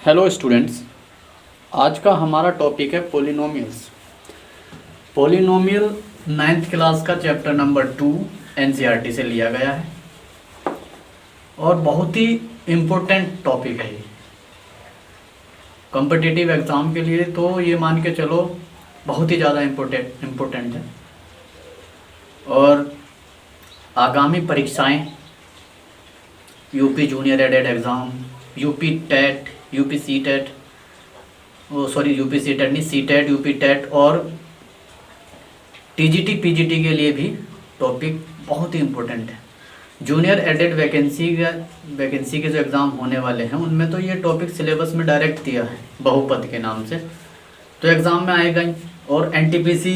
Hello students, आज का हमारा टॉपिक है पोलिनोमियल्स। पोलिनोमियल 9th क्लास का चैप्टर नंबर 2 एनसीईआरटी से लिया गया है और बहुत ही इम्पोर्टेंट टॉपिक है ये कॉम्पिटिटिव एग्ज़ाम के लिए। तो ये मान के चलो बहुत ही ज़्यादा इम्पोर्टेंट है और आगामी परीक्षाएं UP junior aided exam, UP TET, UP C TET, UP C TET नहीं, सी टेट, यूपी टेट और टीजीटी पीजीटी के लिए भी टॉपिक बहुत ही इम्पोर्टेंट है। जूनियर एडेड वैकेंसी के जो एग्ज़ाम होने वाले हैं उनमें तो ये टॉपिक सिलेबस में डायरेक्ट दिया है बहुपद के नाम से, तो एग्ज़ाम में आएगा ही और एनटीपीसी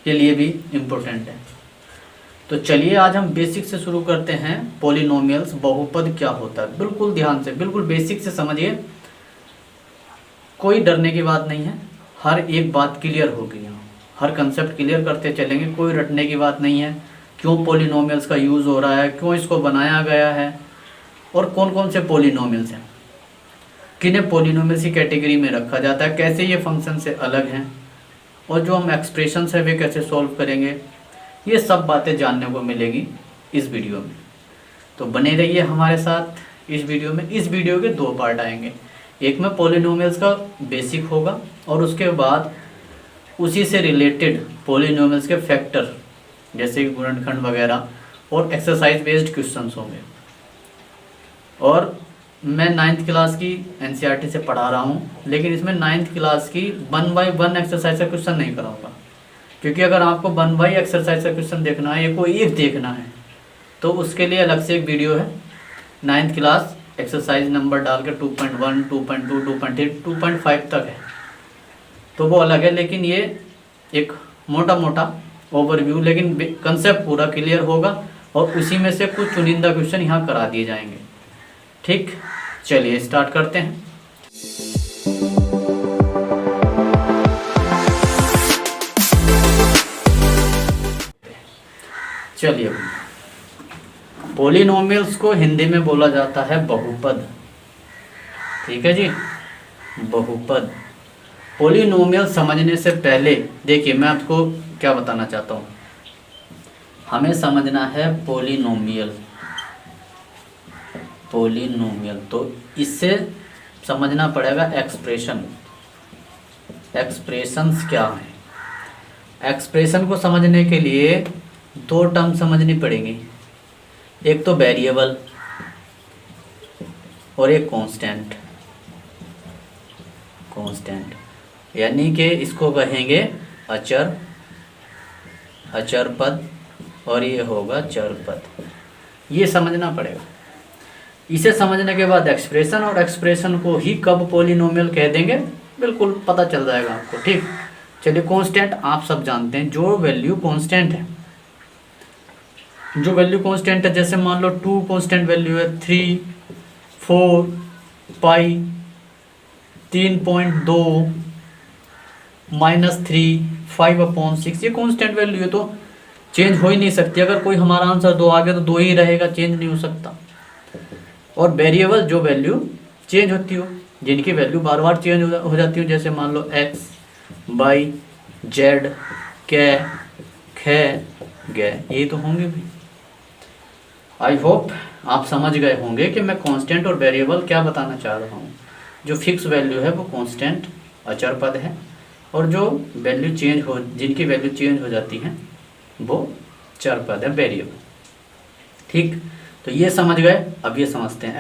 के लिए भी इम्पोर्टेंट है। तो चलिए आज हम बेसिक से शुरू करते हैं। पोलिनोमियल्स, बहुपद क्या होता है, बिल्कुल ध्यान से, बिल्कुल बेसिक से समझिए, कोई डरने की बात नहीं है। हर एक बात क्लियर होगी यहाँ, हर कंसेप्ट क्लियर करते चलेंगे, कोई रटने की बात नहीं है। क्यों पोलिनोमियल्स का यूज़ हो रहा है, क्यों इसको बनाया गया है और कौन कौन से पोलिनोमियल्स हैं, किन्हें पोलिनोमियल्स की कैटेगरी में रखा जाता है, कैसे ये फंक्शन से अलग हैं और जो हम एक्सप्रेशंस है वे कैसे सॉल्व करेंगे, ये सब बातें जानने को मिलेगी इस वीडियो में। तो बने रहिए हमारे साथ इस वीडियो में। इस वीडियो के 2 पार्ट आएंगे, एक में पोलिनोमियल्स का बेसिक होगा और उसके बाद उसी से रिलेटेड पोलिनोमियल्स के फैक्टर जैसे कि गुणनखंड वगैरह और एक्सरसाइज बेस्ड क्वेश्चंस होंगे। और मैं 9th क्लास की एनसीईआरटी से पढ़ा रहा हूँ, लेकिन इसमें 9th क्लास की 1 by 1 एक्सरसाइज का क्वेश्चन नहीं कराऊंगा, क्योंकि अगर आपको 1 by एक्सरसाइज का क्वेश्चन देखना है, ये कोई एक देखना है, तो उसके लिए अलग से एक वीडियो है 9th क्लास एक्सरसाइज नंबर डाल के 2.1, 2.2, 2.3, 2.5 तक है, तो वो अलग है। लेकिन ये एक मोटा मोटा ओवरव्यू, लेकिन कंसेप्ट पूरा क्लियर होगा और उसी में से कुछ चुनिंदा क्वेश्चन यहाँ करा दिए जाएंगे। ठीक, चलिए स्टार्ट करते हैं। चलिए, पोलिनोमियल्स को हिंदी में बोला जाता है बहुपद। ठीक है जी, बहुपद। पोलिनोमियल समझने से पहले देखिए मैं आपको क्या बताना चाहता हूँ। हमें समझना है पोलिनोमियल, तो इससे समझना पड़ेगा एक्सप्रेशंस क्या है। एक्सप्रेशन को समझने के लिए 2 टर्म समझनी पड़ेंगी, एक तो वेरिएबल और एक कांस्टेंट। यानी कि इसको कहेंगे अचर पद और ये होगा चर पद। ये समझना पड़ेगा। इसे समझने के बाद एक्सप्रेशन, और एक्सप्रेशन को ही कब पोलिनोमियल कह देंगे बिल्कुल पता चल जाएगा आपको। ठीक, चलिए कांस्टेंट आप सब जानते हैं। जो वैल्यू कांस्टेंट है, जैसे मान लो 2 कांस्टेंट वैल्यू है, 3, 4, पाई, 3.2, -3, 5/6, ये कांस्टेंट वैल्यू है, तो चेंज हो ही नहीं सकती। अगर कोई हमारा आंसर 2 आ गया तो 2 ही रहेगा, चेंज नहीं हो सकता। और वेरिएबल जो वैल्यू चेंज होती हो, जिनकी वैल्यू बार बार चेंज हो जाती हो, जैसे मान लो x, y, z, क, ख, ग, यही तो होंगे भी। आई होप आप समझ गए होंगे कि मैं कांस्टेंट और वेरिएबल क्या बताना चाह रहा हूँ। जो फिक्स वैल्यू है वो कांस्टेंट अचर पद है, और जो वैल्यू जिनकी वैल्यू चेंज हो जाती है वो चर पद है, वेरिएबल। ठीक, तो ये समझ गए। अब ये समझते हैं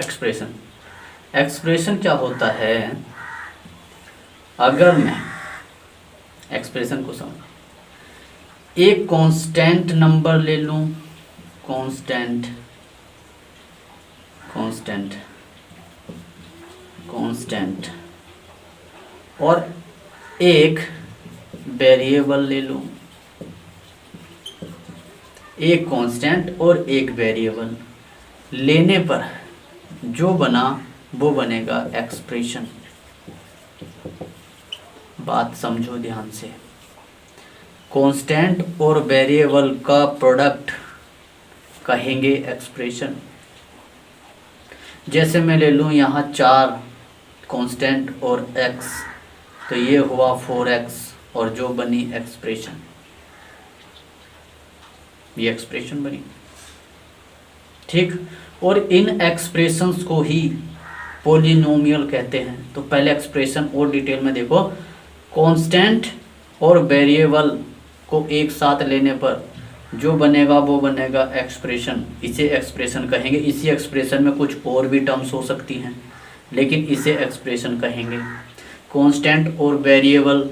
एक्सप्रेशन क्या होता है। अगर मैं एक्सप्रेशन को समझ, एक कांस्टेंट नंबर ले लूं, कांस्टेंट और एक वेरिएबल ले लूं, एक कांस्टेंट और एक वेरिएबल लेने पर जो बना वो बनेगा एक्सप्रेशन। बात समझो ध्यान से। कांस्टेंट और वेरिएबल का प्रोडक्ट कहेंगे एक्सप्रेशन। जैसे मैं ले लूँ यहाँ 4 कांस्टेंट और x, तो ये हुआ 4x और जो बनी एक्सप्रेशन, ये एक्सप्रेशन बनी। ठीक, और इन एक्सप्रेशंस को ही पॉलिनोमियल कहते हैं। तो पहले एक्सप्रेशन और डिटेल में देखो। कांस्टेंट और वेरिएबल को एक साथ लेने पर जो बनेगा वो बनेगा एक्सप्रेशन, इसे एक्सप्रेशन कहेंगे। इसी एक्सप्रेशन में कुछ और भी टर्म्स हो सकती हैं, लेकिन इसे एक्सप्रेशन कहेंगे। कांस्टेंट और वेरिएबल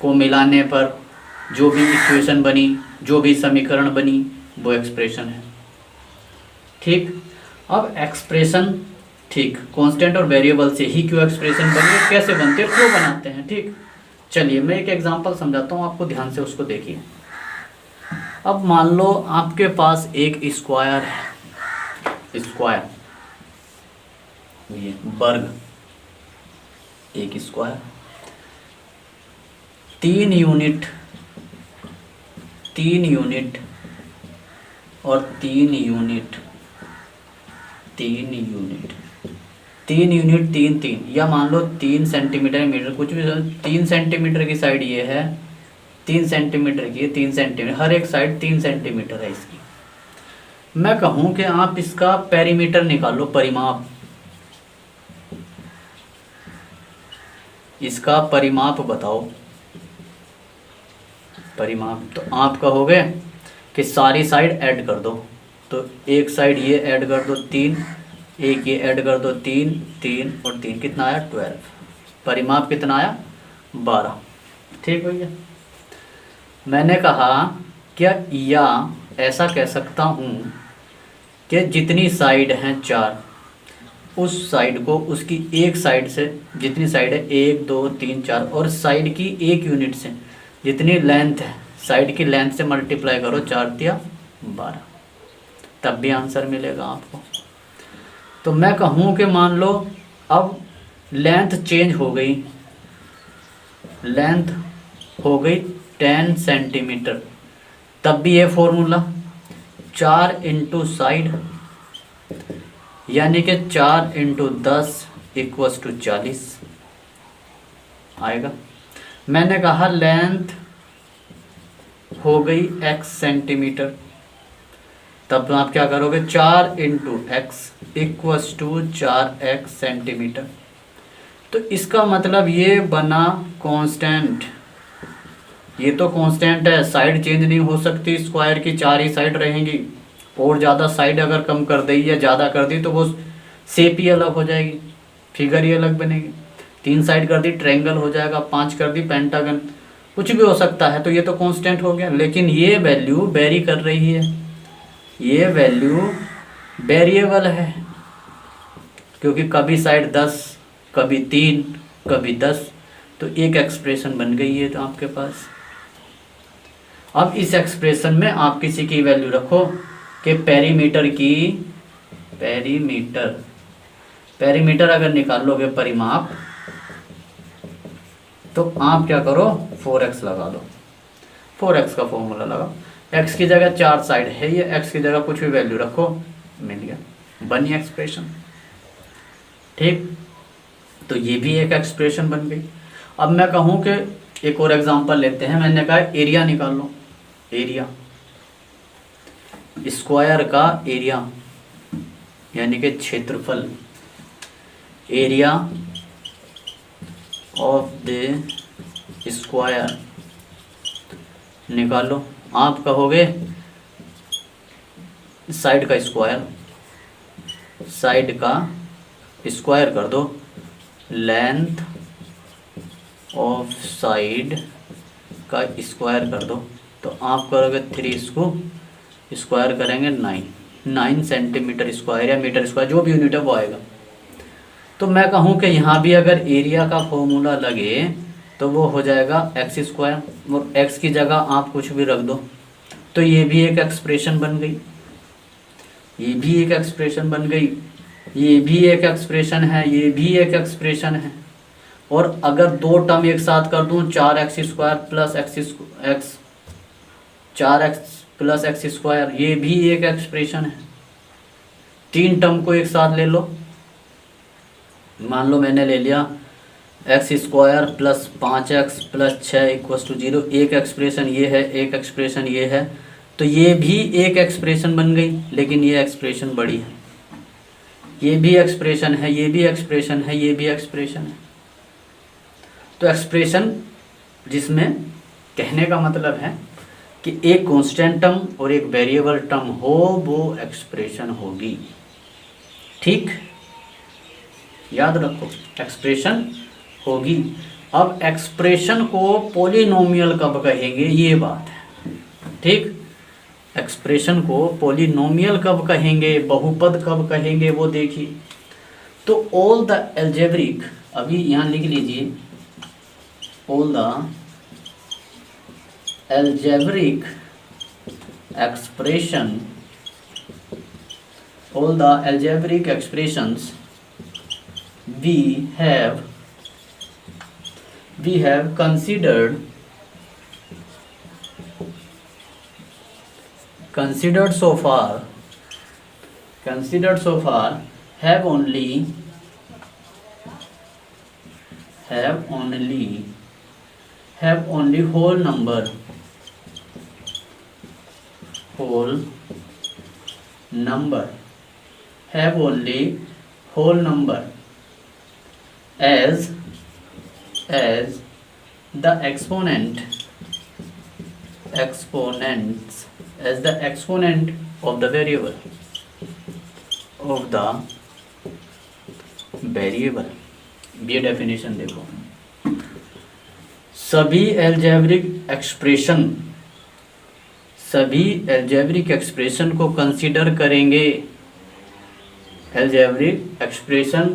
को मिलाने पर जो भी इक्वेशन बनी, जो भी समीकरण बनी, वो एक्सप्रेशन है। ठीक, अब एक्सप्रेशन, ठीक, कांस्टेंट और वेरिएबल से ही क्यों एक्सप्रेशन बनी है, कैसे बनते हैं, क्यों बनाते हैं। ठीक, चलिए मैं एक एग्जांपल समझाता हूँ आपको, ध्यान से उसको देखिए। अब मान लो आपके पास एक स्क्वायर है, स्क्वायर, ये वर्ग, एक स्क्वायर, 3 यूनिट और 3 यूनिट 3, या मान लो 3 सेंटीमीटर मीटर, कुछ भी, 3 सेंटीमीटर की साइड ये है, 3 सेंटीमीटर की, 3 सेंटीमीटर, हर एक साइड 3 सेंटीमीटर है इसकी। मैं कहूँ कि आप इसका पेरीमीटर निकालो, परिमाप, इसका परिमाप बताओ, परिमाप। तो आप कहोगे कि सारी साइड ऐड कर दो, तो एक साइड ये ऐड कर दो 3, एक ये ऐड कर दो 3, 3 और 3, कितना आया 12। परिमाप कितना आया 12। ठीक भैया, मैंने कहा क्या, या ऐसा कह सकता हूँ कि जितनी साइड हैं 4, उस साइड को उसकी एक साइड से, जितनी साइड है 1 2 3 4, और साइड की एक यूनिट से जितनी लेंथ है, साइड की लेंथ से मल्टीप्लाई करो, 4 तिया 12, तब भी आंसर मिलेगा आपको। तो मैं कहूँ कि मान लो अब लेंथ चेंज हो गई, लेंथ हो गई 10 सेंटीमीटर, तब भी ये फॉर्मूला 4 इंटू साइड, यानी कि 4 इंटू 10 इक्वल्स टू 40 आएगा। मैंने कहा लेंथ हो गई x सेंटीमीटर, तब आप क्या करोगे, 4 into x equals to 4x centimetre. तो इसका मतलब ये बना कांस्टेंट, ये तो कांस्टेंट है, साइड चेंज नहीं हो सकती, स्क्वायर की 4 ही साइड रहेंगी, और ज़्यादा साइड अगर कम कर दी या ज़्यादा कर दी तो वो शेप ही अलग हो जाएगी, फिगर ही अलग बनेगी। 3 साइड कर दी ट्रायंगल हो जाएगा, 5 कर दी पेंटागन, कुछ भी हो सकता है। तो ये तो कांस्टेंट हो गया, लेकिन ये वैल्यू वेरी कर रही है, ये वैल्यू वेरिएबल है, क्योंकि कभी साइड 10, कभी 3, कभी 10, तो एक एक्सप्रेशन बन गई है तो आपके पास। अब इस एक्सप्रेशन में आप किसी की वैल्यू रखो कि पेरीमीटर की, पेरीमीटर अगर निकालोगे परिमाप, तो आप क्या करो, 4x लगा दो, 4x का फॉर्मूला लगाओ, x की जगह 4 साइड है, ये x की जगह कुछ भी वैल्यू रखो, मिल गया, बनी एक्सप्रेशन। ठीक, तो ये भी एक एक्सप्रेशन बन गई। अब मैं कहूँ कि एक और एग्जांपल लेते हैं, मैंने कहा एरिया निकाल लो, एरिया, स्क्वायर का एरिया यानी कि क्षेत्रफल, एरिया ऑफ द स्क्वायर निकालो। आप कहोगे साइड का स्क्वायर, साइड का स्क्वायर कर दो, लेंथ ऑफ साइड का स्क्वायर कर दो, तो आप करोगे 3, इसको स्क्वायर करेंगे 9 सेंटीमीटर स्क्वायर या मीटर स्क्वायर, जो भी यूनिट है वो आएगा। तो मैं कहूँ कि यहाँ भी अगर एरिया का फॉर्मूला लगे तो वो हो जाएगा x स्क्वायर, और x की जगह आप कुछ भी रख दो, तो ये भी एक एक्सप्रेशन बन गई, ये भी एक एक्सप्रेशन बन गई, ये भी एक एक्सप्रेशन है, ये भी एक एक्सप्रेशन है। और अगर दो टर्म एक साथ कर दूँ, 4x square plus x, 4x plus x square, ये भी एक एक्सप्रेशन है। 3 टर्म को एक साथ ले लो, मान लो मैंने ले लिया x square plus 5x plus 6 equals to 0। एक एक्सप्रेशन ये है, एक एक्सप्रेशन ये है, तो ये भी एक एक्सप्रेशन बन गई, लेकिन ये एक्सप्रेशन बड़ी है। ये भी एक्सप्रेशन है, ये भी एक्सप्रेशन है, ये भी एक्सप्रेशन है। तो एक्सप्रेशन जिसमें कहने का मतलब है कि एक कांस्टेंट टर्म और एक वेरिएबल टर्म हो, वो एक्सप्रेशन होगी। ठीक, याद रखो, एक्सप्रेशन होगी। अब एक्सप्रेशन को पॉलिनोमियल कब कहेंगे, ये बात है। ठीक, एक्सप्रेशन को पॉलिनोमियल कब कहेंगे, बहुपद कब कहेंगे, वो देखिए। तो ऑल द एल्जेब्रिक, अभी यहाँ लिख लीजिए, all the algebraic expression, all the algebraic expressions we have considered so far have only whole number have only whole number as the exponent of the variable ये डेफिनेशन देखो। सभी algebraic expression को consider करेंगे, algebraic expression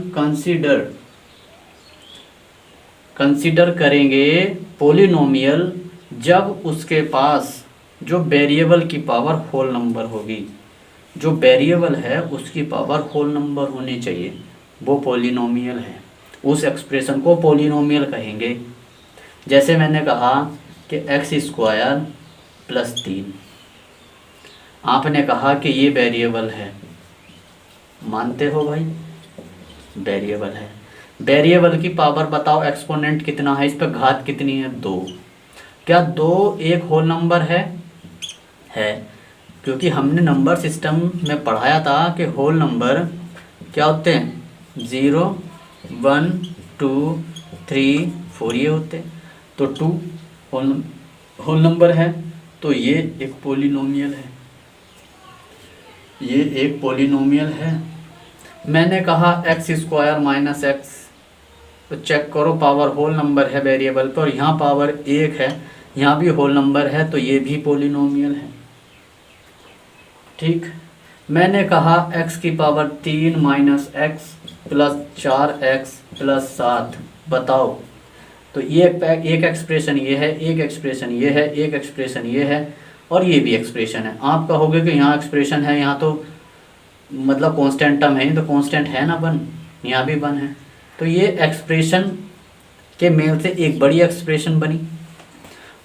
consider करेंगे polynomial जब उसके पास जो variable की पावर होल नंबर होगी। जो वेरिएबल है उसकी पावर होल नंबर होनी चाहिए, वो पॉलिनोमियल है। उस एक्सप्रेशन को पॉलिनोमियल कहेंगे। जैसे मैंने कहा कि एक्स स्क्वायर प्लस 3, आपने कहा कि ये वेरिएबल है, मानते हो भाई, वेरिएबल है। वेरिएबल की पावर बताओ, एक्सपोनेंट कितना है, इस पर घात कितनी है, 2। क्या 2 एक होल नंबर है? क्योंकि हमने नंबर सिस्टम में पढ़ाया था कि होल नंबर क्या होते हैं, 0 1 2 3 4 ये होते हैं। तो 2 होल नंबर है, तो ये एक पॉलिनोमियल है, ये एक पॉलिनोमियल है। मैंने कहा एक्स स्क्वायर माइनस एक्स, तो चेक करो पावर होल नंबर है वेरिएबल पर, यहाँ पावर 1 है, यहाँ भी होल नंबर है, तो ये भी पॉलिनोमियल है। ठीक, मैंने कहा x की power 3 minus x plus 4x plus 7, बताओ। तो ये एक एक्सप्रेशन ये है, एक एक्सप्रेशन ये है, एक एक्सप्रेशन ये है, और ये भी एक्सप्रेशन है। आप कहोगे कि यहाँ एक्सप्रेशन है, यहाँ तो मतलब कांस्टेंट टर्म है, तो कांस्टेंट है ना 1, यहाँ भी 1 है। तो ये एक्सप्रेशन के मेल से एक बड़ी एक्सप्रेशन बनी।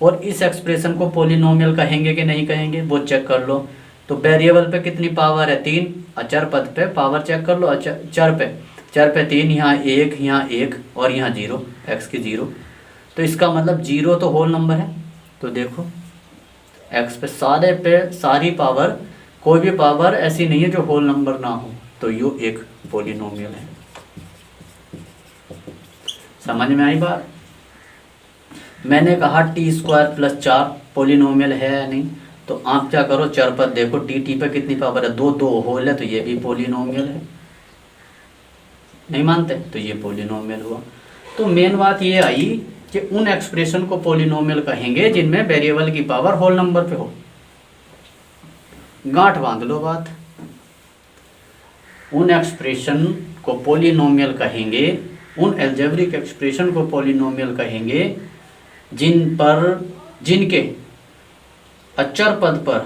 और इस एक्सप्रेशन को पॉलिनोमियल कहेंगे कि नहीं कहेंगे, वो चेक कर लो। तो वेरिएबल पे कितनी पावर है, 3, अचर पद पे पावर चेक कर लो, चर पे 3, यहाँ 1, यहाँ 1 और यहाँ 0, x की 0। तो इसका मतलब 0 तो होल नंबर है। तो देखो x पे सारी पावर, कोई भी पावर ऐसी नहीं है जो होल नंबर ना हो, तो ये एक पॉलिनोमियल है। समझ में आई बात? मैंने कहा टी स्क्वायर प्लस 4 पॉलिनोमियल है या नहीं, तो आप क्या करो, चर पद देखो, टी पे कितनी पावर है, 2 होल है, तो ये भी पॉलिनोमियल है। नहीं मानते, तो ये पॉलिनोमियल हुआ। तो मेन बात ये आई कि उन एक्सप्रेशन को पॉलिनोमियल कहेंगे जिनमें वेरिएबल की पावर होल नंबर पे हो। गांठ बांध लो बात, उन एक्सप्रेशन को पॉलिनोमियल कहेंगे, उन एल्जेब्रिक एक्सप्रेशन को पॉलिनोमियल कहेंगे जिनके अचर पद पर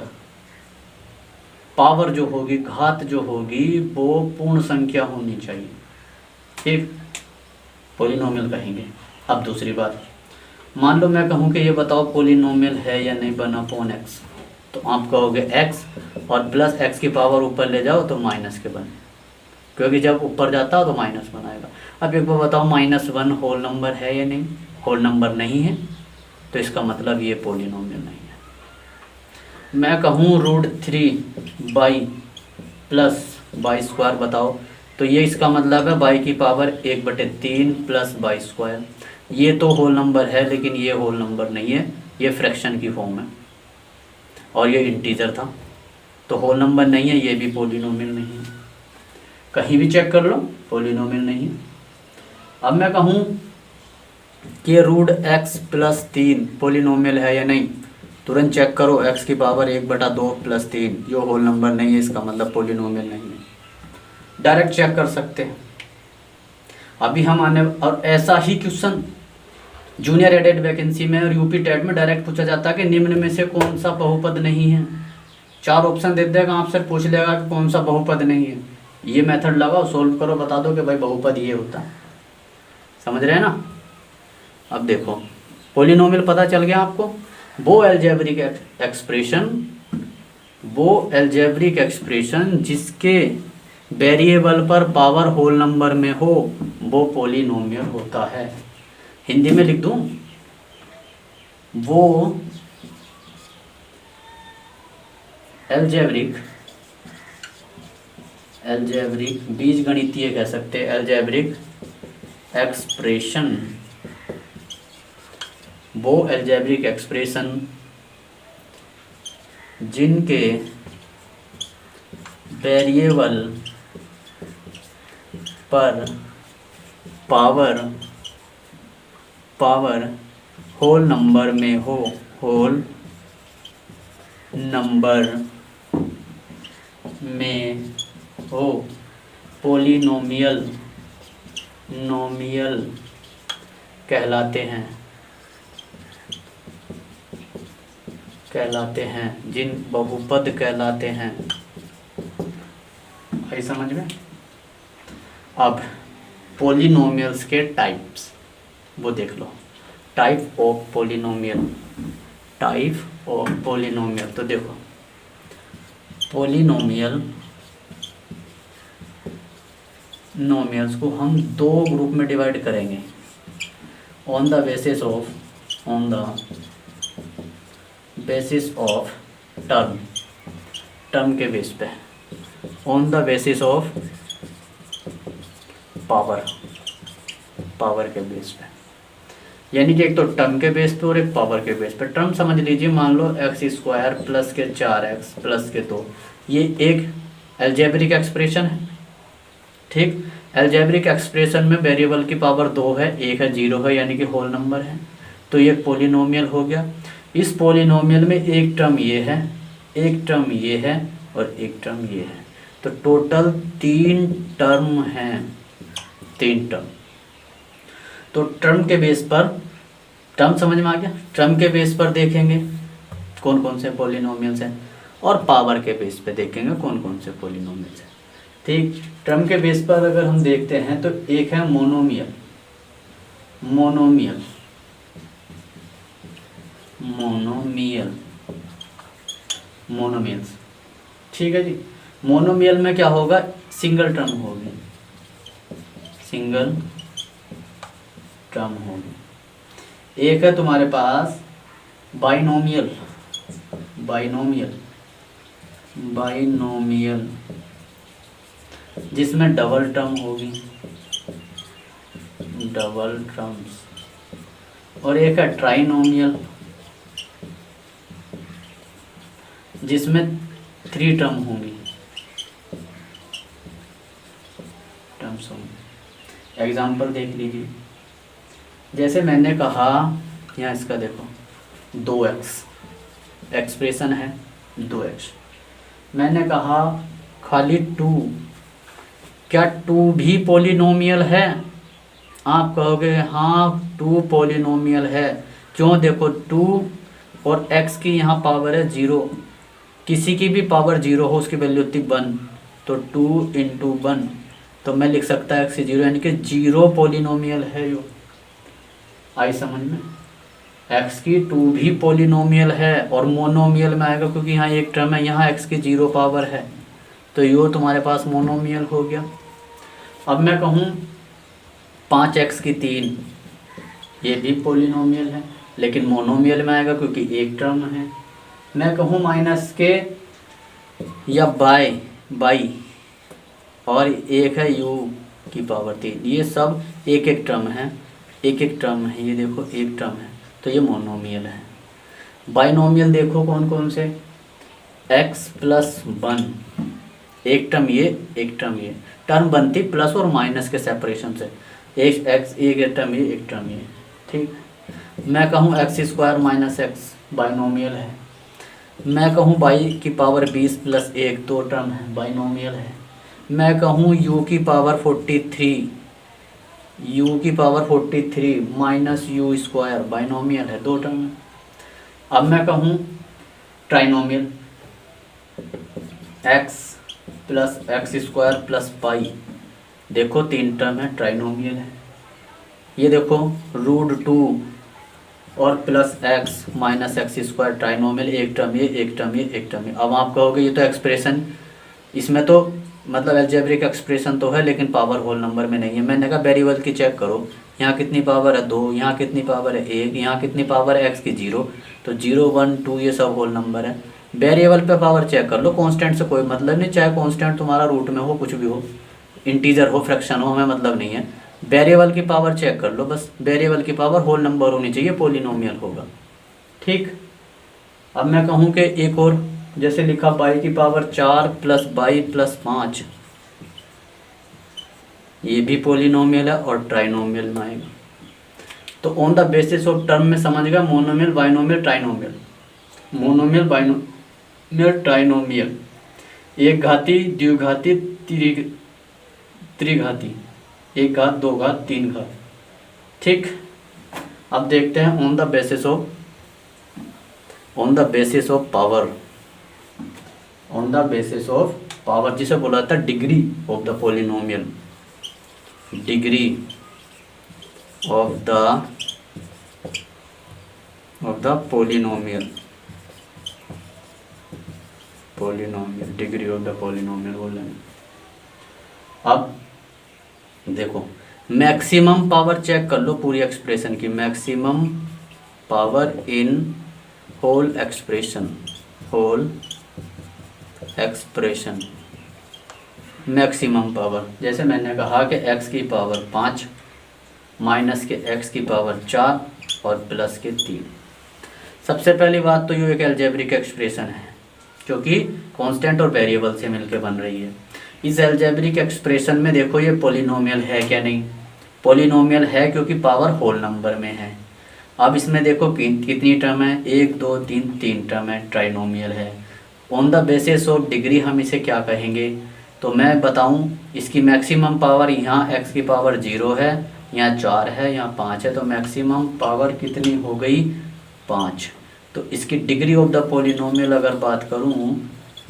पावर जो होगी, घात जो होगी, वो पूर्ण संख्या होनी चाहिए। ठीक, पॉलिनोमियल कहेंगे। अब दूसरी बात, मान लो मैं कहूँ कि ये बताओ पॉलिनोमियल है या नहीं 1/x, तो आप कहोगे x और प्लस x की पावर ऊपर ले जाओ तो माइनस के बने, क्योंकि जब ऊपर जाता है तो माइनस बनाएगा। अब एक बार बताओ, -1 होल नंबर है या नहीं? होल नंबर नहीं है, तो इसका मतलब ये पॉलिनोमियल नहीं है। मैं कहूँ √3 प्लस बाई स्क्वायर, बताओ, तो ये इसका मतलब है बाई की पावर 1/3 प्लस बाई स्क्वायर। ये तो होल नंबर है, लेकिन ये होल नंबर नहीं है, ये फ्रैक्शन की फॉर्म है और ये इंटीजर था, तो होल नंबर नहीं है, ये भी पॉलिनोमियल नहीं है। कहीं भी चेक कर लो, पॉलिनोमियल नहीं है। अब मैं कहूँ कि √x + 3 पॉलिनोमियल है या नहीं, तुरंत चेक करो, x की पावर 1/2 + 3, ये होल नंबर नहीं है, इसका मतलब पॉलिनोमियल नहीं है। डायरेक्ट चेक कर सकते हैं। अभी हम आने, और ऐसा ही क्वेश्चन जूनियर एडेड वैकेंसी में और यूपी टेट में डायरेक्ट पूछा जाता है कि निम्न में से कौन सा बहुपद नहीं है। 4 ऑप्शन दे देगा, आपसे पूछ लेगा कि कौन सा बहुपद नहीं है। ये मेथड लगाओ, सोल्व करो, बता दो कि भाई बहुपद ये होता है। समझ रहे हैं ना? अब देखो, पॉलिनोमियल पता चल गया आपको। वो एल्जेब्रिक एक्सप्रेशन जिसके वेरिएबल पर पावर होल नंबर में हो, वो पॉलिनोमियल होता है। हिंदी में लिख दूं, वो एल्जेब्रिक बीजगणितीय कह सकते हैं, एल्जेब्रिक एक्सप्रेशन, वो एल्जेब्रिक एक्सप्रेशन जिनके वेरिएबल पर पावर होल नंबर में हो, होल नंबर में हो, पॉलिनोमियल कहलाते हैं, जिन बहुपद कहलाते हैं। भाई समझ में? अब पॉलिनोमियल्स के टाइप्स वो देख लो। टाइप ऑफ पॉलिनोमियल, तो देखो, पॉलिनोमियल्स को हम 2 ग्रुप में डिवाइड करेंगे, on the basis of term के बेस पे, on the basis of power के बेस पे। यानी कि एक तो टर्म के बेस पे और एक पावर के बेस पे। टर्म समझ लीजिए, मान लो x² + के 4x + के 2, ये एक एल्जेब्रिक एक्सप्रेशन है। ठीक, एल्जेब्रिक एक्सप्रेशन में वेरिएबल की पावर 2 है, 1 है, 0 है, यानी कि होल नंबर है, तो ये पॉलिनोमियल हो गया। इस पॉलिनोमियल में एक टर्म ये है, एक टर्म ये है और एक टर्म ये है, तो टोटल 3 टर्म हैं, 3 टर्म। तो टर्म के बेस पर, टर्म समझ में आ गया, टर्म के बेस पर देखेंगे कौन कौन से पॉलिनोमियल्स हैं, और पावर के बेस पे देखेंगे कौन कौन से पॉलिनोमियल्स हैं। ठीक, टर्म के बेस पर अगर हम देखते हैं तो एक है मोनोमियल्स। ठीक है जी, मोनोमियल में क्या होगा, सिंगल टर्म होगी, एक है तुम्हारे पास बाइनोमियल, जिसमें डबल टर्म होगी, डबल टर्म्स, और एक है ट्राइनोमियल जिसमें 3 टर्म होंगी, एग्जाम्पल देख लीजिए। जैसे मैंने कहा, यहाँ इसका देखो 2x एक्सप्रेशन है, 2x, मैंने कहा खाली 2, क्या 2 भी पॉलिनोमियल है? आप कहोगे हाँ 2 पॉलिनोमियल है। क्यों? देखो 2 और x की यहाँ पावर है 0, किसी की भी पावर 0 हो उसकी वैल्यू होती 1, तो 2 × 1, तो मैं लिख सकता है x से 0, यानी कि 0 पॉलिनोमियल है। यो आई समझ में? x की 2 भी पॉलिनोमियल है और मोनोमियल में आएगा क्योंकि यहाँ एक टर्म है, यहाँ x की 0 पावर है, तो यो तुम्हारे पास मोनोमियल हो गया। अब मैं कहूँ 5x की 3, ये भी पोलिनोमियल है लेकिन मोनोमियल में आएगा क्योंकि एक टर्म है। मैं कहूँ माइनस के या बाई और एक है u की पावर 3, ये सब एक एक टर्म है, एक एक टर्म है, ये देखो एक टर्म है, तो ये मोनोमियल है। बाइनोमियल देखो कौन कौन से, x प्लस 1, एक टर्म ये, एक टर्म ये, टर्म बनती प्लस और माइनस के सेपरेशन से, एक x एक टर्म ये, एक टर्म ये, ठीक। मैं कहूँ x square minus x, binomial है। मैं कहूँ बाई की पावर 20 प्लस 1, दो टर्म है, बाइनोमियल है। मैं कहूँ u की पावर 43, u की power 43 minus you square, binomial है, दो टर्म है। अब मैं कहूँ trinomial, x plus x square plus pi, देखो तीन टर्म है, ट्राइनोमियल है। ये देखो √2 और plus x minus X square, trinomial, एक टर्म ये, एक टर्म ये, एक टर्म ये। अब आप कहोगे ये तो एक्सप्रेशन, इसमें तो मतलब अलजेब्रिक एक्सप्रेशन तो है लेकिन पावर होल नंबर में नहीं है। मैंने कहा वेरिएबल की चेक करो, यहाँ कितनी पावर है 2, यहाँ कितनी पावर है 1, यहाँ कितनी पावर है x की 0, तो 0 1 2 ये सब होल नंबर है। वेरिएबल पे पावर चेक कर लो, कांस्टेंट से कोई मतलब नहीं, चाहे कांस्टेंट तुम्हारा रूट में हो, कुछ भी हो, इंटीजर हो, फ्रैक्शन हो, हमें मतलब नहीं है। वेरिएबल की पावर चेक कर लो बस, वेरिएबल की पावर होल नंबर होनी चाहिए, पोलिनोमियल होगा, ठीक। अब मैं कहूँ कि एक और, जैसे लिखा बाई की पावर 4 प्लस बाई प्लस 5, ये भी पोलिनोमियल है और ट्राइनोमियल में आएगा। तो on the basis of term में समझ गया, monomial, binomial, trinomial, monomial, binomial, trinomial, एक घाती, द्विघाती, त्रिघाती, एक घात, दो घात, तीन घात, ठीक। अब देखते हैं on the basis of power, on the basis of power जिसे बोला था degree of the polynomial, degree of the polynomial, degree of the polynomial बोलेंगे। अब देखो मैक्सिमम पावर चेक कर लो पूरी एक्सप्रेशन की, maximum power in whole expression, maximum power, जैसे मैंने कहा कि x की पावर 5 माइनस के x की पावर 4 और प्लस के 3। सबसे पहली बात तो ये एक अलजेब्रिक एक्सप्रेशन है क्योंकि कांस्टेंट और वेरिएबल से मिलकर बन रही है। इस अलजेब्रिक एक्सप्रेशन में देखो ये पोलिनोमियल है क्या, नहीं पोलिनोमियल है क्योंकि पावर होल नंबर में है। अब इसमें देखो कितनी टर्म है, 1 2 3, 3 टर्म है, ट्राइनोमियल है। On the basis of degree हम इसे क्या कहेंगे, तो मैं बताऊं इसकी मैक्सिमम पावर, यहाँ x की पावर 0 है, यहाँ 4 है, यहाँ 5 है, तो मैक्सिमम पावर कितनी हो गई 5। तो इसकी डिग्री ऑफ द पोलिनोमियल अगर बात करूं,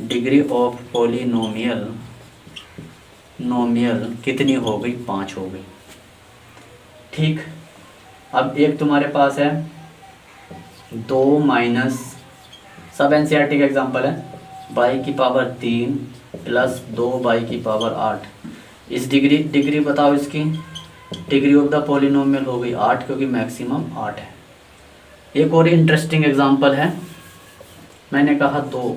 डिग्री ऑफ पोलिनोमियल कितनी हो गई, 5 हो गई, ठीक। अब एक तुम्हारे पास है 2 माइनस, सब एनसीईआरटी का एग्जांपल है, बाई की पावर 3 प्लस 2 बाई की पावर 8। इस डिग्री बताओ, इसकी डिग्री ऑफ द पोलिनोमियल हो गई 8 क्योंकि मैक्सिमम 8 है। एक और इंटरेस्टिंग एग्जांपल है, मैंने कहा 2,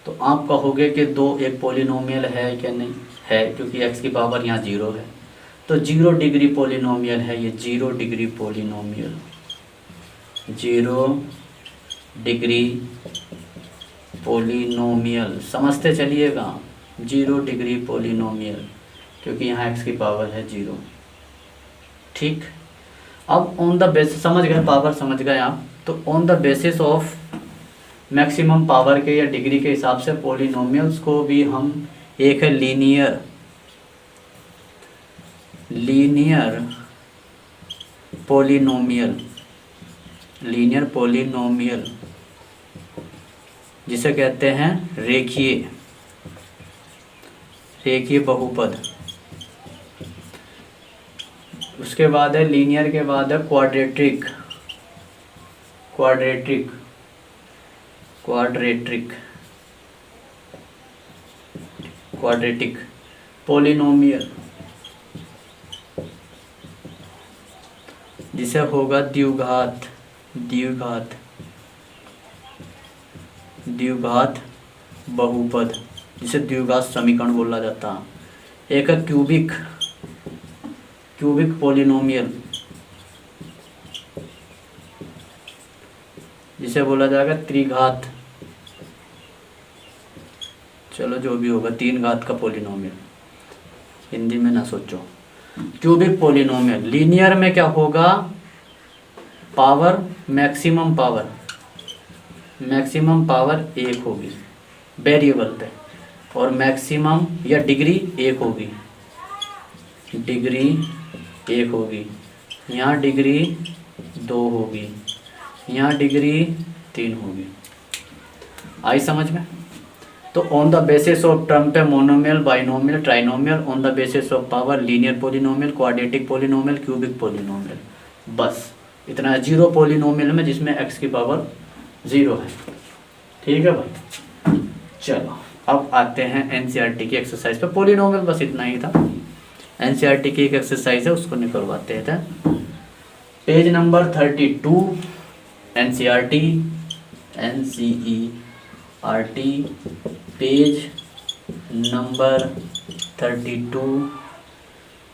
तो आप कहोगे कि 2 एक पोलिनोमियल है क्या, नहीं है क्योंकि x की पावर यहाँ 0 है, तो 0 डिग्री पोलिनोमियल है ये, 0 डिग्री पोलिनोमियल, 0 डिग्री पोलिनोमियल, समझते चलिएगा, 0 डिग्री पोलिनोमियल क्योंकि यहाँ x की पावर है 0, ठीक। अब ऑन द बेसिस, समझ गए पावर, समझ गए आप, तो on the basis of maximum power के या डिग्री के हिसाब से पोलिनोमियल्स को भी हम, एक है लीनियर पोलिनोमियल, जिसे कहते हैं रेखीय बहुपद। उसके बाद है लीनियर के बाद है क्वाड्रेटिक, पॉलिनोमियल जिसे होगा द्विघात द्विघात द्विघात बहुपद, जिसे द्विघात समीकरण बोला जाता है। एक है क्यूबिक पॉलिनोमियल, जिसे बोला जाएगा त्रिघात, चलो जो भी होगा, तीन घात का पॉलिनोमियल, हिंदी में ना सोचो। क्यूबिक पॉलिनोमियल लीनियर में क्या होगा, पावर मैक्सिमम पावर एक होगी वेरिएबल पे, और मैक्सिमम या डिग्री एक होगी, यहाँ डिग्री 2 होगी, यहाँ डिग्री 3 होगी। आई समझ में? तो on the basis of term पे monomial, binomial, trinomial, on the basis of power linear polynomial, quadratic polynomial, cubic polynomial, बस इतना। 0 पॉलिनोमियल में जिसमें x की पावर 0 है। ठीक है भाई, चलो अब आते हैं एनसीईआरटी की एक्सरसाइज पे। पॉलिनोमियल बस इतना ही था, एनसीईआरटी की एक एक्सरसाइज है उसको निकलवाते हैं। Page number 32 NCERT page number 32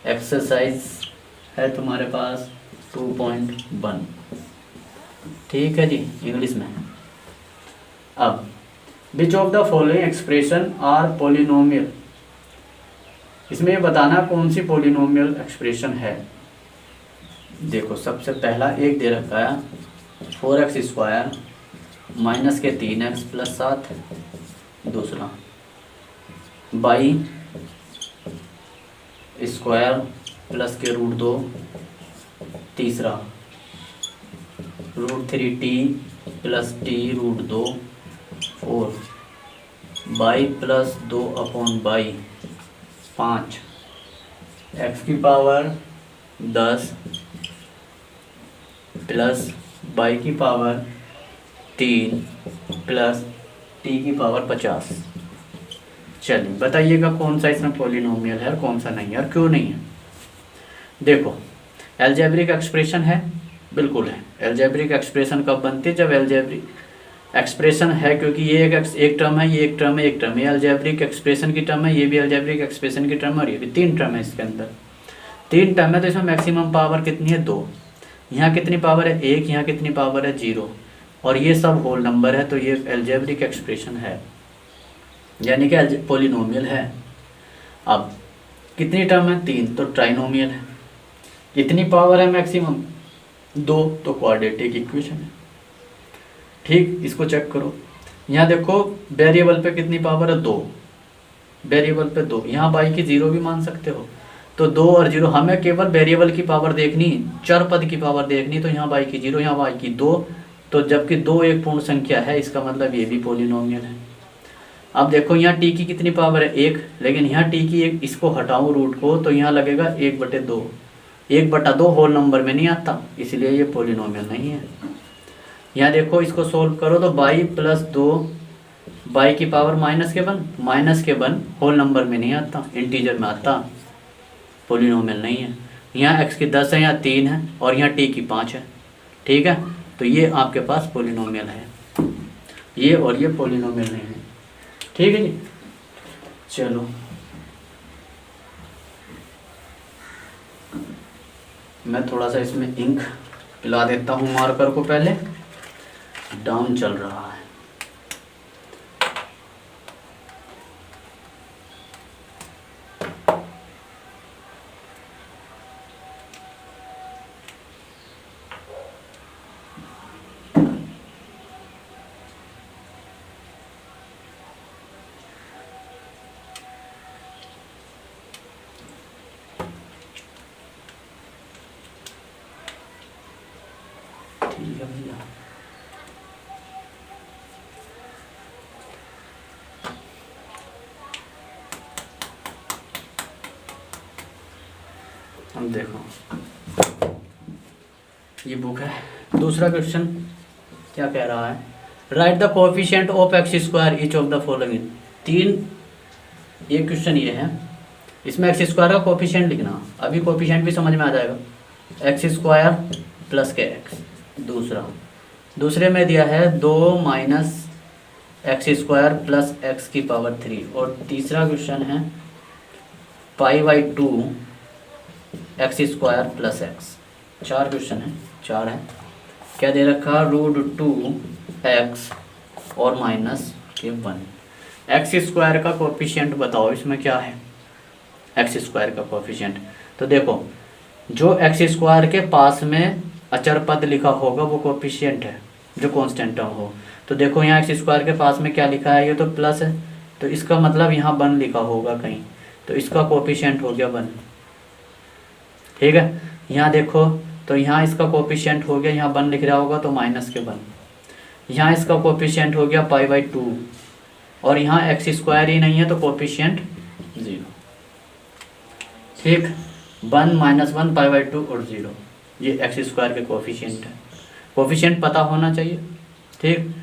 exercise है तुम्हारे पास 2.1। ठीक है जी, इंग्लिश में। अब which of the following expression are polynomial, इसमें ये बताना कौन सी पॉलिनोमियल एक्सप्रेशन है। देखो सबसे पहला एक दे रखा है 4x² माइनस के 3x प्लस 7, दूसरा बाई स्क्वायर प्लस के √2, तीसरा √3t प्लस t √2, और बाई प्लस 2/बाई 5, x की पावर 10 प्लस बाई की पावर 3 प्लस t की पावर 50। चलिए बताइएगा कौन सा इसमें पॉलिनोमियल है और कौन सा नहीं है, और क्यों नहीं है। देखो एल्जेब्रिक एक्सप्रेशन है, बिल्कुल है। एल्जेब्रिक एक्सप्रेशन कब बनती है, जब एल्जेब्रिक एक्सप्रेशन है, क्योंकि ये एक टर्म है, ये एक टर्म है, एक टर्म है, ये एल्जेब्रिक एक्सप्रेशन की टर्म है, ये भी एल्जेब्रिक एक्सप्रेशन की टर्म है, और ये भी 3 टर्म है। इसके अंदर 3 टर्म है, तो इसमें मैक्सिमम पावर कितनी है 2, यहाँ कितनी पावर है 1, यहाँ कितनी पावर है 0, और ये सब होल नंबर है, तो ये एल्जेब्रिक एक्सप्रेशन है, यानी कि पॉलिनोमियल है। अब कितनी टर्म है 3, तो ट्राइनोमियल है। कितनी पावर है मैक्सिमम 2, तो क्वाड्रेटिक इक्वेशन है। ठीक, इसको चेक करो। यहाँ देखो वेरिएबल पे कितनी पावर है 2, वेरिएबल पे 2, यहाँ बाई की 0 भी मान सकते हो, तो 2 और 0, हमें केवल वेरिएबल की पावर देखनी, चर पद की पावर देखनी, तो यहाँ बाई की 0, यहाँ बाई की 2, तो जबकि 2 एक पूर्ण संख्या है, इसका मतलब ये भी पॉलिनोमियल है। अब देखो यहाँ t की कितनी पावर है 1, लेकिन यहाँ t की 1, इसको हटाऊँ रूट को, तो यहाँ लगेगा 1/2, 1/2 होल नंबर में नहीं आता, इसलिए ये पॉलिनोमियल नहीं है। यहाँ देखो इसको सोल्व करो तो बाई प्लस 2, बाई की पावर माइनस के 1 होल नंबर में नहीं आता, इंटीजर में आता, पॉलिनोमियल नहीं है। यहाँ x की 10 है, यहाँ 3 है, और यहाँ t की 5 है। ठीक है, तो ये आपके पास पॉलिनोमियल है, ये और ये पॉलिनोमियल नहीं है। ठीक है जी, चलो मैं थोड़ा सा इसमें इंक पिला देता हूँ मार्कर को, पहले डाउन चल रहा है। ठीक है भैया, अब देखो ये बुक है। दूसरा क्वेश्चन क्या कह रहा है, right the coefficient of x² each of the following. 3 ये क्वेश्चन ये है इसमें एक्स स्क्वायर का कोफिशिएंट लिखना, अभी कोफिशिएंट भी समझ में आ जाएगा। X square plus K X, दूसरे में दिया है 2 minus X square plus X की पावर 3, और तीसरा क्वेश्चन है π/2 X square plus X. 4 question है, 4 है। क्या दे रखा, √2x और माइनस के 1। एक्स स्क्वायर का कोफिशिएंट बताओ, इसमें क्या है एक्स स्क्वायर का कोफिशिएंट। तो देखो, जो एक्स स्क्वायर के पास में अचर पद लिखा होगा वो कोफिशिएंट है, जो कांस्टेंट टर्म हो। तो देखो यहाँ एक्स स्क्वायर के पास में क्या लिखा है, ये तो प्लस है, तो इसका मतलब यहाँ 1 लिखा होगा कहीं, तो इसका कोफिशिएंट हो गया 1। ठीक है, यहाँ देखो, तो यहाँ इसका कोफिशिएंट हो गया, यहाँ 1 लिख रहा होगा तो माइनस के 1। यहाँ इसका कोफिशिएंट हो गया π/2, और यहाँ एक्स स्क्वायर ही नहीं है तो कोफिशिएंट 0। ठीक, 1 माइनस 1 π/2 और 0, ये एक्स स्क्वायर के कोफिशिएंट है। कोफिशिएंट पता होना चाहिए। ठीक,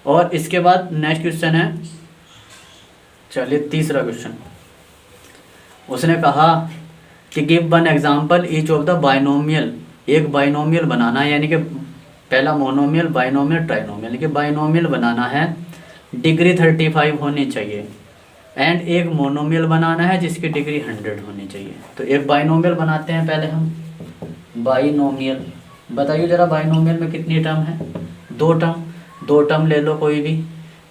और इसके बाद नेक्स्ट क्वेश्चन है, चलिए तीसरा क्वेश्चन। उसने कहा कि give 1 example each of the binomial, एक बाइनोमियल बनाना है, यानी कि पहला मोनोमियल, बाइनोमियल, ट्राइनोमियल, यानी कि बाइनोमियल बनाना है, डिग्री 35 होनी चाहिए, एंड एक मोनोमियल बनाना है जिसकी डिग्री 100 होनी चाहिए। तो एक बाइनोमियल बनाते हैं पहले हम, बाइनोमियल। बताइए जरा, बाइनोमियल में कितनी टर्म है, 2 टर्म। 2 टर्म ले लो कोई भी,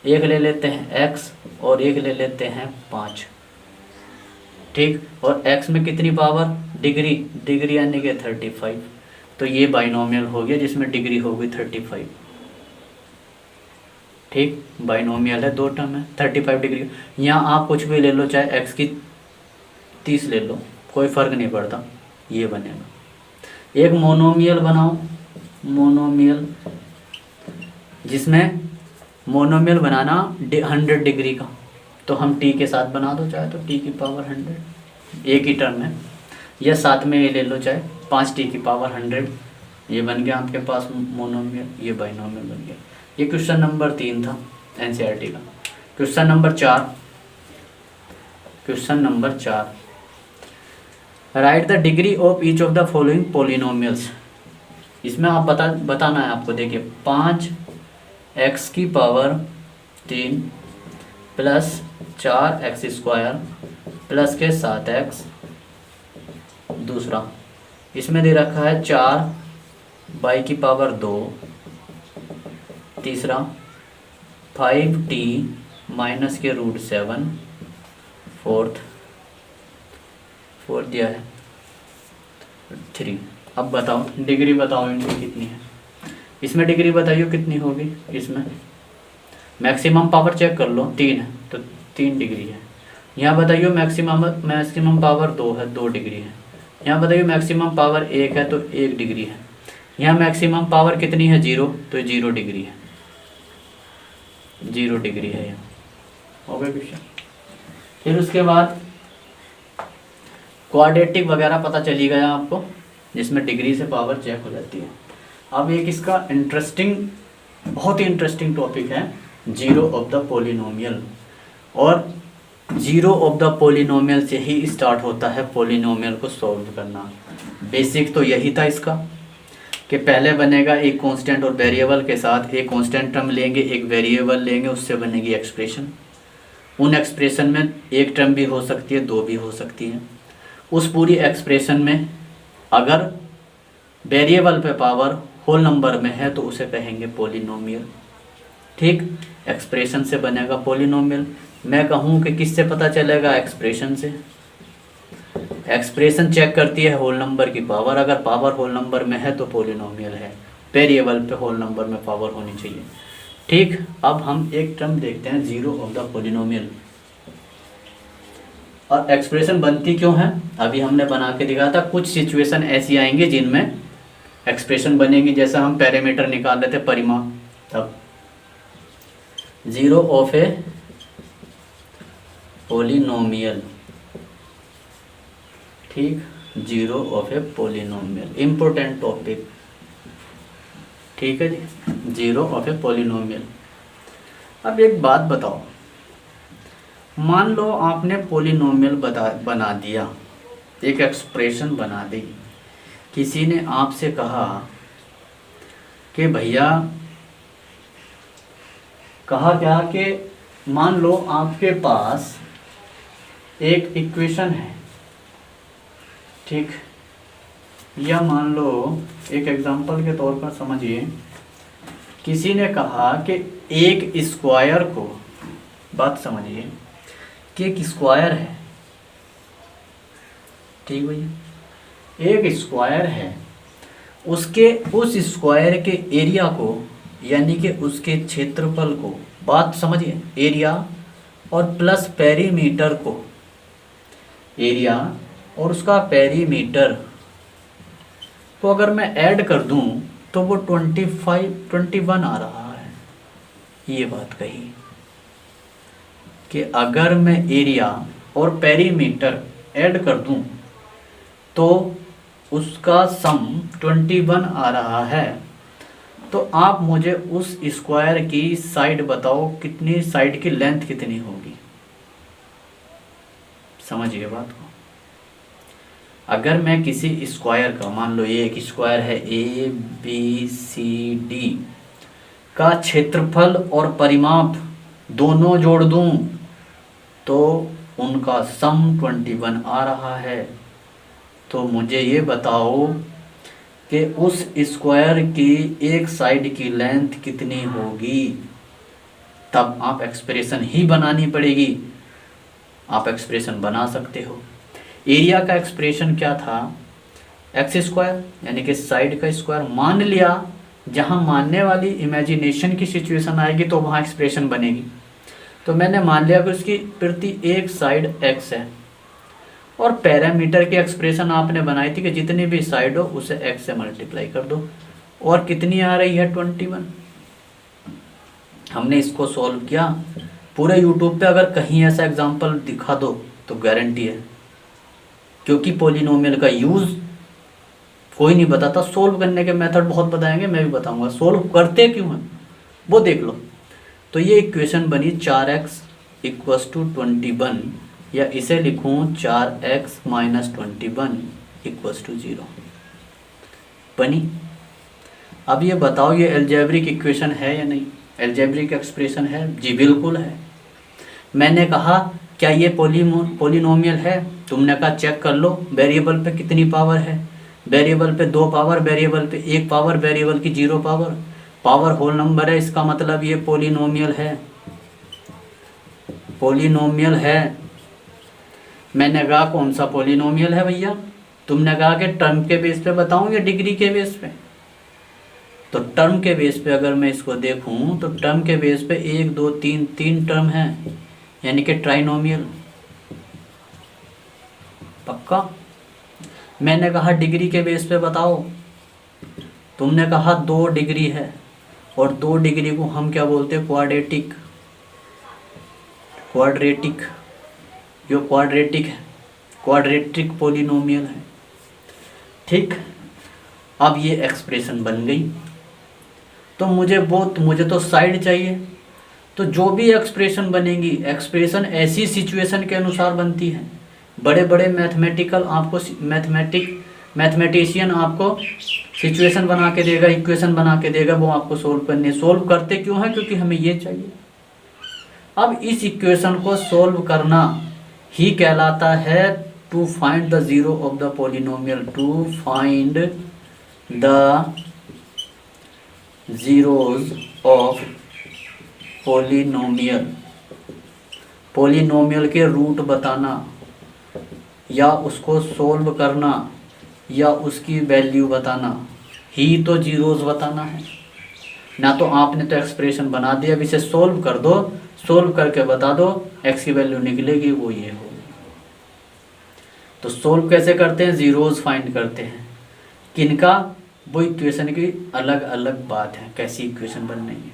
एक ले लेते हैं x और एक ले लेते हैं 5। ठीक, और x में कितनी पावर, डिग्री यानी कि 35। तो ये बाइनोमियल हो गया जिसमें डिग्री होगी 35। ठीक, बाइनोमियल है, 2 टर्म है, 35 डिग्री। यहाँ आप कुछ भी ले लो, चाहे x की 30 ले लो, कोई फ़र्क नहीं पड़ता, ये बनेगा। एक मोनोमियल बनाओ, मोनोमियल, जिसमें मोनोमियल बनाना 100 डिग्री का, तो हम t के साथ बना दो, चाहे तो t की पावर 100, एक ही टर्म है, या साथ में ये ले लो, चाहे 5t की पावर 100, ये बन गया आपके पास मोनोमियल, ये बाइनोमियल बन गया। ये क्वेश्चन नंबर 3 था NCERT का। Question number 4, right the degree of each of the following polynomials. इसमें आप बताना है आपको। देखिए, 5x की power 3 plus 4x square plus के 7x, दूसरा इसमें दे रखा है 4y की पावर 2, तीसरा 5t माइनस के √7, फोर्थ दिया है 3। अब बताओ डिग्री, बताओ इनकी कितनी है। इसमें डिग्री बताइए कितनी होगी। इसमें मैक्सिमम पावर चेक कर लो, 3 है तो 3 डिग्री है। यहाँ बताइए मैक्सिमम पावर 2 है, 2 डिग्री है। यहाँ बताइए मैक्सिमम पावर 1 है तो 1 डिग्री है। यहाँ मैक्सिमम पावर कितनी है, 0, तो 0 डिग्री है, 0 डिग्री है। यहाँ हो गया क्वेश्चन। फिर उसके बाद क्वाड्रेटिक वगैरह पता चली गया आपको, जिसमें डिग्री से पावर चेक हो जाती है। अब एक इसका बहुत ही इंटरेस्टिंग टॉपिक है, जीरो ऑफ द पोलिनोमियल। और जीरो ऑफ द पोलिनोमियल से ही स्टार्ट होता है पोलिनोमियल को सॉल्व करना। बेसिक तो यही था इसका, कि पहले बनेगा एक कांस्टेंट और वेरिएबल के साथ, एक कांस्टेंट टर्म लेंगे, एक वेरिएबल लेंगे, उससे बनेगी एक्सप्रेशन। उन एक्सप्रेशन में एक टर्म भी हो सकती है, 2 भी हो सकती है। उस पूरी एक्सप्रेशन में अगर वेरिएबल पे पावर होल नंबर में है तो उसे कहेंगे पोलिनोमियल। ठीक, एक्सप्रेशन से बनेगा पोलिनोमियल। मैं कहूँ कि किससे पता चलेगा, एक्सप्रेशन से। एक्सप्रेशन चेक करती है होल नंबर की पावर, अगर पावर होल नंबर में है तो पोलिनोमियल है, वेरिएबल पे होल नंबर में पावर होनी चाहिए। ठीक, अब हम एक टर्म देखते हैं, जीरो ऑफ द पोलिनोमियल। और एक्सप्रेशन बनती क्यों है, अभी हमने बना के दिखाया था। कुछ सिचुएशन ऐसी आएंगी जिनमें एक्सप्रेशन बनेगी, जैसा हम पैरामीटर निकाल रहे थे, परिमाण, तब जीरो ऑफ ए पोलिनोमियल। ठीक, zero of A polynomial, important topic. ठीक है जी, जीरो ऑफ ए पोलिनोमियल। अब एक बात बताओ, मान लो आपने पोलिनोमियल बना दिया, एक एक्सप्रेशन बना दी। किसी ने आपसे कहा कि भैया, कहा क्या कि मान लो आपके पास एक इक्वेशन है, ठीक, या मान लो एक एग्जांपल के तौर पर समझिए, किसी ने कहा कि एक स्क्वायर को, बात समझिए कि एक स्क्वायर है, ठीक भैया, एक स्क्वायर है, उसके उस स्क्वायर के एरिया को यानी कि उसके क्षेत्रफल को, बात समझिए, एरिया और प्लस पेरीमीटर को, एरिया और उसका पेरीमीटर को अगर मैं ऐड कर दूं तो वो 21 आ रहा है। ये बात कही कि अगर मैं एरिया और पेरीमीटर ऐड कर दूं तो उसका सम 21 आ रहा है। तो आप मुझे उस स्क्वायर की साइड बताओ, कितनी साइड की लेंथ कितनी होगी। समझिए बात को। अगर मैं किसी स्क्वायर का, मान लो ये एक स्क्वायर है ABCD का क्षेत्रफल और परिमाप दोनों जोड़ दूं तो उनका सम 21 आ रहा है। तो मुझे ये बताओ कि उस स्क्वायर की एक साइड की लेंथ कितनी होगी। तब आप एक्सप्रेशन ही बनानी पड़ेगी। आप एक्सप्रेशन बना सकते हो। एरिया का एक्सप्रेशन क्या था, एक्स स्क्वायर यानी कि साइड का स्क्वायर। मान लिया जहां मानने वाली इमेजिनेशन की सिचुएशन आएगी तो वहां एक्सप्रेशन बनेगी। तो मैंने मान लिया कि उसकी प्रति एक साइड एक्स है और पैरामीटर की एक्सप्रेशन आपने बनाई थी कि जितनी भी साइड हो उसे एक्स से मल्टीप्लाई कर दो और कितनी आ रही है 21। हमने इसको सॉल्व किया। पूरे यूट्यूब पे अगर कहीं ऐसा एग्जांपल दिखा दो तो गारंटी है, क्योंकि पॉलिनोमियल का यूज़ कोई नहीं बताता। सोल्व करने के मेथड बहुत बताएंगे, मैं भी बताऊंगा। सोल्व करते क्यों हैं वो देख लो। तो ये इक्वेशन बनी 4x = 21, या इसे लिखूं 4x - 21 = 0 बनी। अब ये बताओ ये अलजेब्रिक इक्वेशन है या नहीं, अलजेब्रिक एक्सप्रेशन है? जी बिल्कुल है। मैंने कहा क्या ये पॉलिनोमियल है? तुमने कहा चेक कर लो वेरिएबल पे कितनी पावर है। वेरिएबल पे 2 पावर, वेरिएबल पे 1 पावर, वेरिएबल की 0 पावर। पावर होल नंबर है, इसका मतलब ये पॉलिनोमियल है। पॉलिनोमियल है। मैंने कहा कौन सा पॉलिनोमियल है भैया? तुमने कहा कि टर्म के बेस पे बताऊं या डिग्री के बेस पे? तो टर्म के बेस पे अगर मैं इसको देखूं तो टर्म के बेस पे 1 2 3 टर्म है, यानी कि ट्राइनोमियल। पक्का? मैंने कहा डिग्री के बेस पे बताओ। तुमने कहा 2 डिग्री है और 2 डिग्री को हम क्या बोलते हैं? क्वाड्रेटिक। जो क्वाड्रेटिक है, क्वाड्रेटिक पॉलिनोमियल है। ठीक। अब ये एक्सप्रेशन बन गई। तो मुझे तो साइड चाहिए। तो जो भी एक्सप्रेशन बनेगी, एक्सप्रेशन ऐसी सिचुएशन के अनुसार बनती है। बड़े बड़े मैथमेटिशियन आपको सिचुएशन बना के देगा, इक्वेशन बना के देगा, वो आपको सोल्व करनी है। सोल्व करते क्यों है? क्योंकि हमें ये चाहिए। अब इस इक्वेशन को सोल्व करना ही कहलाता है to find the zero of the polynomial. To find the zeros of polynomial. Polynomial के रूट बताना या उसको सोल्व करना या उसकी वैल्यू बताना ही तो जीरोज बताना है ना। तो आपने तो एक्सप्रेशन बना दिया, अब इसे सोल्व कर दो, सोल्व करके बता दो एक्स की वैल्यू निकलेगी, वो ये होगी। तो सोल्व कैसे करते हैं? जीरोज फाइंड करते हैं। किनका? वो इक्वेशन की अलग अलग बात है, कैसी इक्वेशन बन रही है।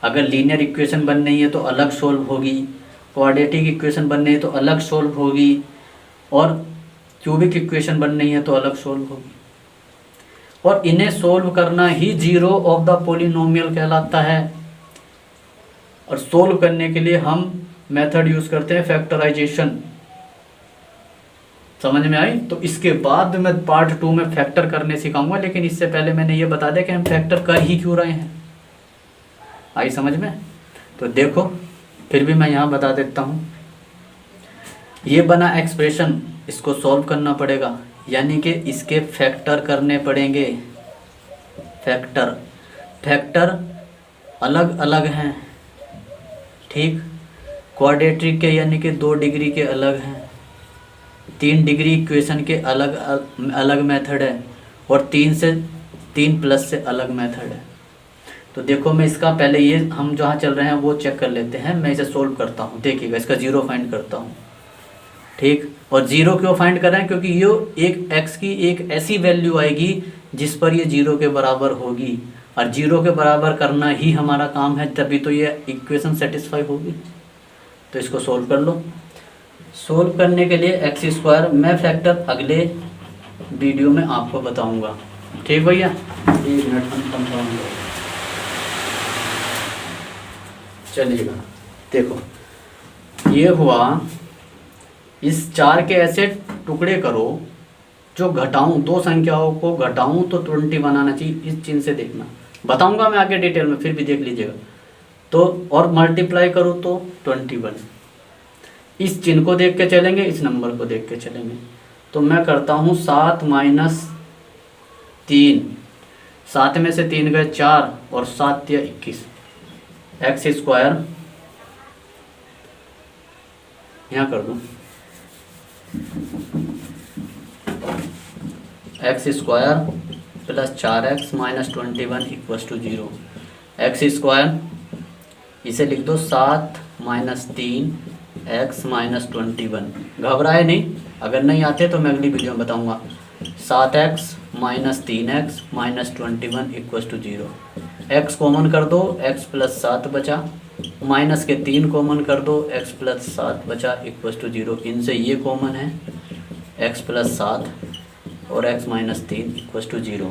अगर लीनियर इक्वेशन बन रही है तो अलग सोल्व होगी, क्वाड्रेटिक इक्वेशन बन रही है तो अलग सोल्व होगी, और क्यूबिक इक्वेशन बन रही है तो अलग सोल्व होगी। और इन्हें सोल्व करना ही जीरो ऑफ द पॉलिनोमियल कहलाता है। और सोल्व करने के लिए हम मेथड यूज करते हैं फैक्टराइजेशन। समझ में आई? तो इसके बाद मैं पार्ट 2 में फैक्टर करने सिखाऊंगा, लेकिन इससे पहले मैंने ये बता दिया कि हम फैक्टर कर ही क्यों रहे हैं। आई समझ में? तो देखो फिर भी मैं यहाँ बता देता हूँ। ये बना एक्सप्रेशन, इसको सॉल्व करना पड़ेगा, यानी कि इसके फैक्टर करने पड़ेंगे। फैक्टर अलग अलग हैं, ठीक। क्वाड्रेटिक के यानी कि 2 डिग्री के अलग हैं, 3 डिग्री इक्वेशन के अलग अलग मेथड है, और 3 प्लस से अलग मेथड है। तो देखो मैं इसका पहले ये हम जहाँ चल रहे हैं वो चेक कर लेते हैं। मैं इसे सोल्व करता हूँ, देखिएगा इसका जीरो फाइंड करता हूँ, ठीक। और जीरो क्यों फाइंड कर रहे हैं? क्योंकि ये एक एक्स की एक ऐसी वैल्यू आएगी जिस पर ये जीरो के बराबर होगी, और जीरो के बराबर करना ही हमारा काम है, तभी तो ये इक्वेशन सेटिस्फाई होगी। तो इसको सोल्व कर लो। सोल्व करने के लिए एक्स स्क्वायर, मैं फैक्टर अगले वीडियो में आपको बताऊंगा, ठीक भैया। 1 मिनट हम कंफर्म करो। चलिएगा देखो ये हुआ, इस 4 के ऐसे टुकड़े करो जो घटाऊं, 2 संख्याओं को घटाऊं तो 20 बनाना चाहिए। इस चिन्ह से देखना, बताऊंगा मैं आगे डिटेल में, फिर भी देख लीजिएगा। तो और मल्टीप्लाई करो तो 21। इस चिन्ह को देख के चलेंगे, इस नंबर को देख के चलेंगे। तो मैं करता हूँ 7 - 3, 7 में से 3 गए 4, और 7 या 21। एक्स स्क्वायर यहाँ कर दूँ, x square plus 4x minus 21 equals to 0। X square इसे लिख दो 7 - 3 x माइनस 21। घबराए नहीं, अगर नहीं आते तो मैं अगली वीडियो में बताऊंगा। 7x - 3x minus 21 equals to 0। x common कर दो, x प्लस 7 बचा, माइनस के 3 कॉमन कर दो, x प्लस 7 बचा इक्वल्स टू 0। इनसे ये कॉमन है, x प्लस 7 और x minus 3 equals to 0।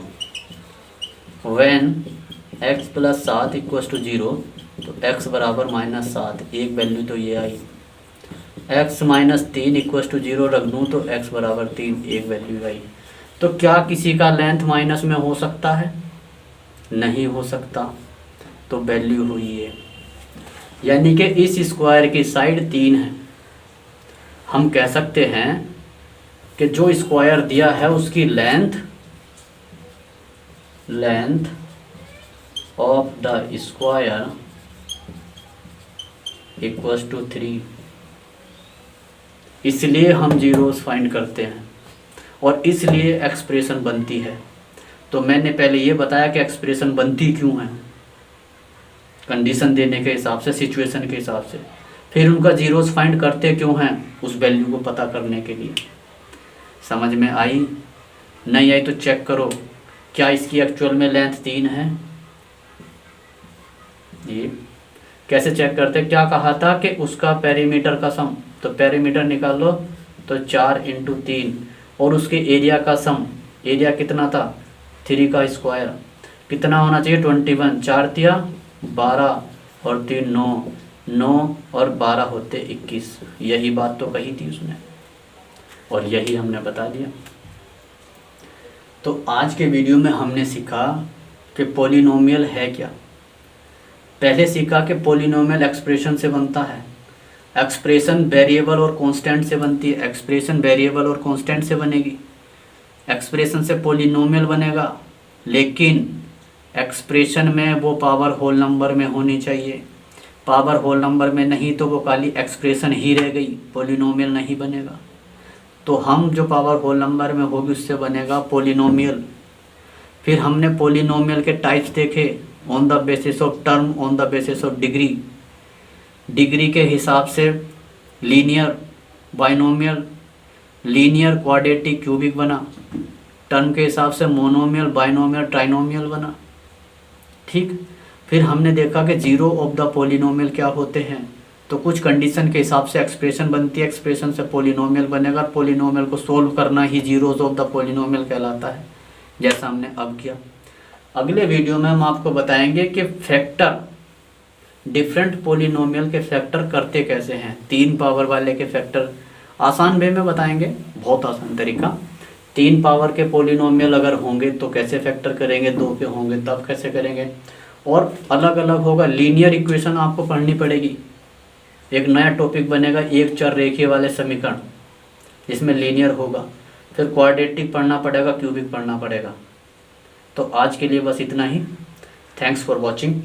When x plus 7 equals to 0, तो x बराबर -7, एक वैल्यू तो ये आई। x माइनस 3 इक्वल्स टू 0 रख दूँ तो x बराबर 3, एक वैल्यू आई। तो क्या किसी का लेंथ माइनस में हो सकता है? नहीं हो सकता, तो वैल्यू हुई है, यानी कि इस स्क्वायर की साइड 3 है। हम कह सकते हैं कि जो स्क्वायर दिया है उसकी length of the square equals to 3। इसलिए हम जीरोस फाइंड करते हैं और इसलिए एक्सप्रेशन बनती है। तो मैंने पहले ये बताया कि एक्सप्रेशन बनती क्यों है, कंडीशन देने के हिसाब से, सिचुएशन के हिसाब से। फिर उनका जीरोस फाइंड करते क्यों हैं, उस वैल्यू को पता करने के लिए। समझ में आई? नहीं आई तो चेक करो, क्या इसकी एक्चुअल में लेंथ 3 है? ये कैसे चेक करते? क्या कहा था कि उसका पेरीमीटर का सम, तो पेरीमीटर निकाल लो, तो 4 × 3, और उसके एरिया का सम, एरिया कितना था? 3 का स्क्वायर कितना होना चाहिए? 21। 4 तिया 12 और 3 9, 9 और 12 होते 21। यही बात तो कही थी उसने, और यही हमने बता दिया। तो आज के वीडियो में हमने सीखा कि पॉलिनोमियल है क्या। पहले सीखा कि पॉलिनोमियल एक्सप्रेशन से बनता है, एक्सप्रेशन वेरिएबल और कांस्टेंट से बनती है, एक्सप्रेशन वेरिएबल और कांस्टेंट से बनेगी, एक्सप्रेशन से पॉलिनोमियल बनेगा, लेकिन एक्सप्रेशन में वो पावर होल नंबर में होनी चाहिए। पावर होल नंबर में नहीं तो वो खाली एक्सप्रेशन ही रह गई, पॉलिनोमियल नहीं बनेगा। तो हम जो पावर होल नंबर में होगी उससे बनेगा पॉलिनोमियल। फिर हमने पॉलिनोमियल के टाइप्स देखे, on the basis of term, on the basis of degree. Degree के हिसाब से linear, binomial, linear, quadratic, cubic बना। टर्म के हिसाब से मोनोमियल, बाइनोमियल, ट्राइनोमियल बना, ठीक। फिर हमने देखा कि जीरो ऑफ द पॉलिनोमियल क्या होते हैं, तो कुछ कंडीशन के हिसाब से एक्सप्रेशन बनती है, एक्सप्रेशन से पॉलिनोमियल बनेगा। पॉलिनोमियल को सोल्व करना ही जीरोज ऑफ द पॉलिनोमियल कहलाता है, जैसा हमने अब किया। अगले वीडियो में हम आपको बताएंगे कि फैक्टर डिफरेंट पोलिनोमियल के फैक्टर करते कैसे हैं। 3 पावर वाले के फैक्टर आसान वे में बताएंगे, बहुत आसान तरीका। 3 पावर के पोलिनोमियल अगर होंगे तो कैसे फैक्टर करेंगे, 2 के होंगे तब कैसे करेंगे, और अलग अलग होगा। लीनियर इक्वेशन आपको पढ़नी पड़ेगी, एक नया टॉपिक बनेगा एक चर रेखीय वाले समीकरण, जिसमें लीनियर होगा। फिर क्वाड्रेटिक पढ़ना पड़ेगा, क्यूबिक पढ़ना पड़ेगा। तो आज के लिए बस इतना ही। Thanks for watching.